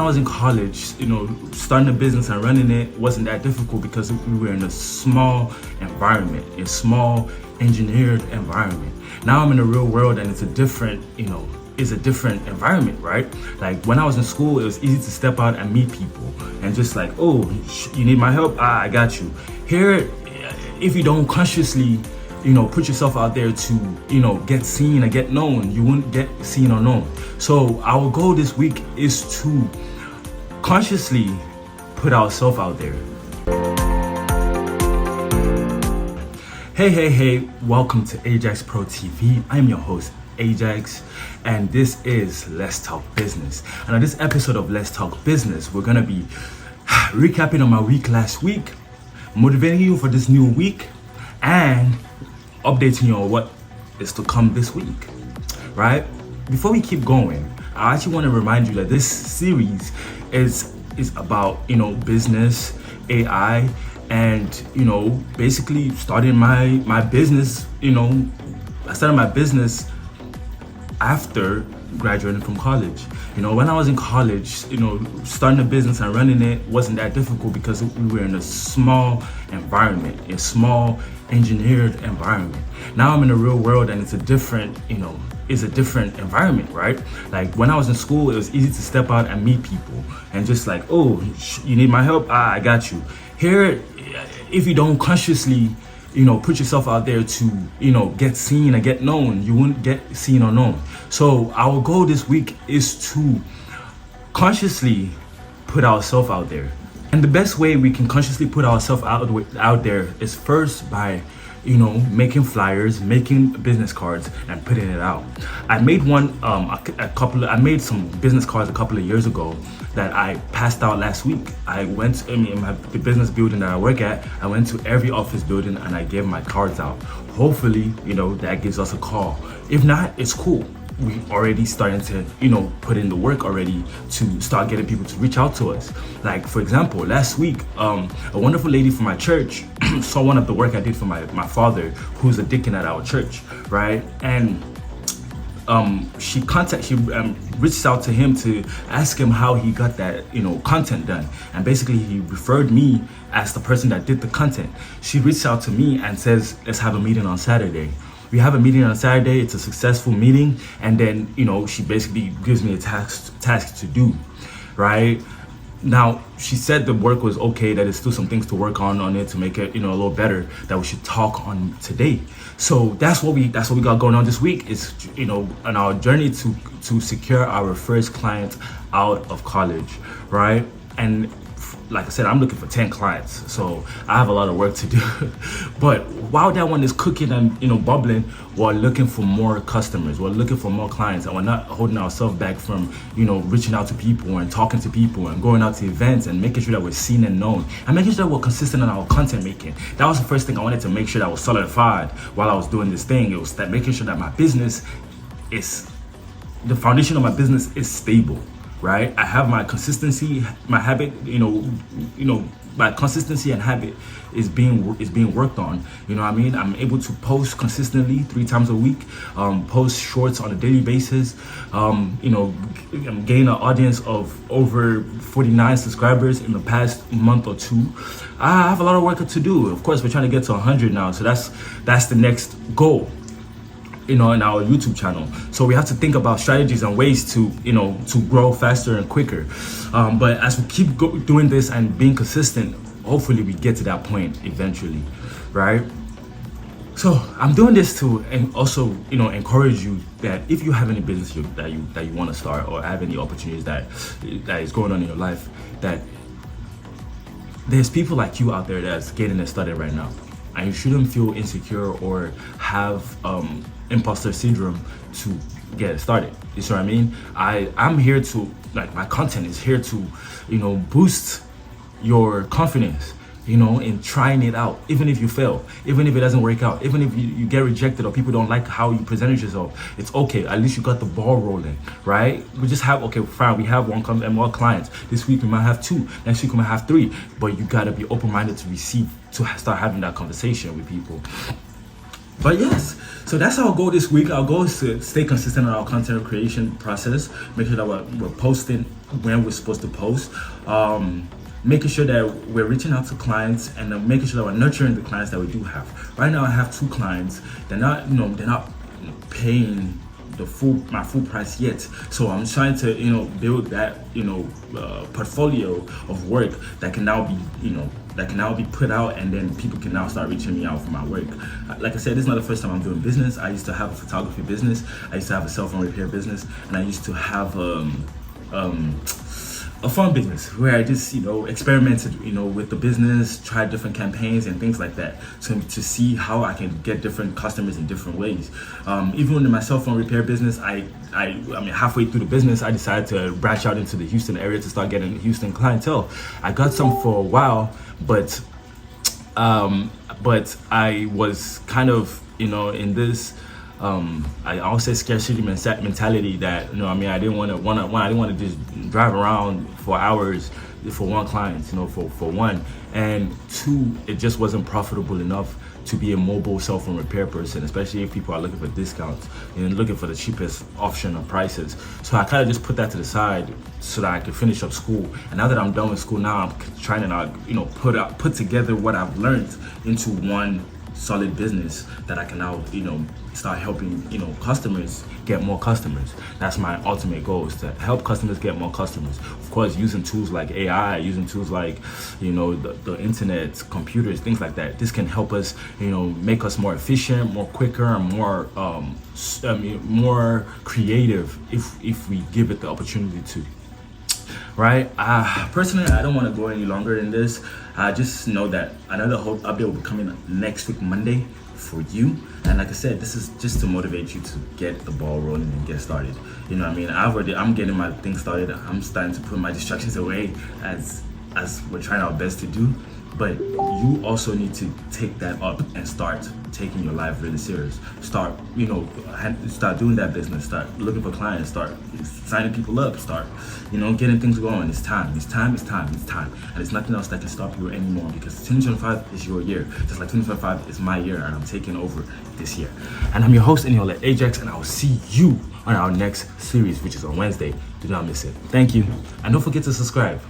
I was in college, starting a business and running it wasn't that difficult because we were in a small environment, a small engineered environment. Now I'm in the real world and it's a different environment, right? Like when I was in school, it was easy to step out and meet people and just like, oh, you need my help? I got you. Here, if you don't consciously put yourself out there to, get seen and get known, you wouldn't get seen or known. So our goal this week is to consciously put ourselves out there. Hey, welcome to Ajaxx Pro TV. I'm your host, Ajaxx, and this is Let's Talk Business. And on this episode of Let's Talk Business, we're gonna be recapping on my week last week, motivating you for this new week, and updating you on what is to come this week, right? Before we keep going, I actually want to remind you that this series is about business, AI, and basically starting my business. I started my business after graduating from college. When I was in college, starting a business and running it wasn't that difficult because we were in a small environment, a small engineered environment. Now I'm in the real world and it's a different environment, right? Like when I was in school, it was easy to step out and meet people and just like, oh, you need my help? I got you. Here, if you don't consciously put yourself out there to, get seen and get known, you wouldn't get seen or known. So our goal this week is to consciously put ourselves out there. And the best way we can consciously put ourselves out there is first by, making flyers, making business cards, and putting it out. I made I made some business cards a couple of years ago that I passed out last week. I went in the business building that I work at. I went to every office building and I gave my cards out. Hopefully, that gives us a call. If not, it's cool. We already starting to, put in the work already to start getting people to reach out to us. Like for example, last week, a wonderful lady from my church saw one of the work I did for my father, who's a deacon at our church, right? And she reached out to him to ask him how he got that, content done. And basically he referred me as the person that did the content. She reached out to me and says, let's have a meeting on Saturday. We have a meeting on Saturday. It's a successful meeting. And then, she basically gives me a task to do, right? Now, she said the work was okay, that there's still some things to work on it to make it, a little better, that we should talk on today. So that's what we got going on this week is, on our journey to secure our first client out of college, right? And like I said, I'm looking for 10 clients, so I have a lot of work to do. But while that one is cooking and bubbling, we're looking for more customers, we're looking for more clients, and we're not holding ourselves back from reaching out to people and talking to people and going out to events and making sure that we're seen and known and making sure that we're consistent in our content making. That was the first thing I wanted to make sure that was solidified while I was doing this thing. It was that making sure that my business is, the foundation of my business is stable. Right, I have my consistency, my habit. My consistency and habit is being worked on. I'm able to post consistently 3 times a week, post shorts on a daily basis. I'm gaining an audience of over 49 subscribers in the past month or 2. I have a lot of work to do. Of course, we're trying to get to 100 now, so that's the next goal. In our YouTube channel. So we have to think about strategies and ways to grow faster and quicker. But as we keep doing this and being consistent, hopefully we get to that point eventually, right? So I'm doing this to also encourage you that if you have any business that you want to start or have any opportunities that is going on in your life, that there's people like you out there that's getting it started right now. And you shouldn't feel insecure or have imposter syndrome to get it started. You see what I mean? I'm here to, my content is here to, boost your confidence, in trying it out. Even if you fail, even if it doesn't work out, even if you get rejected or people don't like how you presented yourself, it's okay. At least you got the ball rolling, right? We just have, okay, fine, we have one and more clients. This week we might have 2, next week we might have 3, but you gotta be open-minded to start having that conversation with people. But yes, so that's our goal this week. Our goal is to stay consistent in our content creation process, make sure that we're posting when we're supposed to post, making sure that we're reaching out to clients, and then making sure that we're nurturing the clients that we do have. Right now I have 2 clients. They're not paying my full price yet, so I'm trying to build that portfolio of work that can now be put out, and then people can now start reaching me out for my work. Like I said, this is not the first time I'm doing business. I used to have a photography business, I used to have a cell phone repair business, and I used to have a fun business where I just experimented with the business, tried different campaigns and things like that to see how I can get different customers in different ways. Even in my cell phone repair business, I mean halfway through the business I decided to branch out into the Houston area to start getting Houston clientele. I got some for a while, but I was kind of in this I always say scarcity mentality that I didn't want to just drive around for hours for one client, for one, and 2, it just wasn't profitable enough to be a mobile cell phone repair person, especially if people are looking for discounts and looking for the cheapest option of prices. So I kind of just put that to the side so that I could finish up school. And now that I'm done with school, now I'm trying to put together what I've learned into one solid business that I can now start helping customers get more customers. That's my ultimate goal, is to help customers get more customers. Of course, using tools like AI, using tools like the internet, computers, things like that. This can help us make us more efficient, more quicker, and more creative if we give it the opportunity to. Right? Personally, I don't want to go any longer than this. I just know that another whole update will be coming next week, Monday, for you. And like I said, this is just to motivate you to get the ball rolling and get started. I'm getting my thing started. I'm starting to put my distractions away as we're trying our best to do. But you also need to take that up and start taking your life really serious. Start doing that business. Start looking for clients. Start signing people up. Start, getting things going. It's time. And there's nothing else that can stop you anymore, because 2025 is your year. Just like 2025 is my year, and I'm taking over this year. And I'm your host, Ajaxx, and I will see you on our next series, which is on Wednesday. Do not miss it. Thank you. And don't forget to subscribe.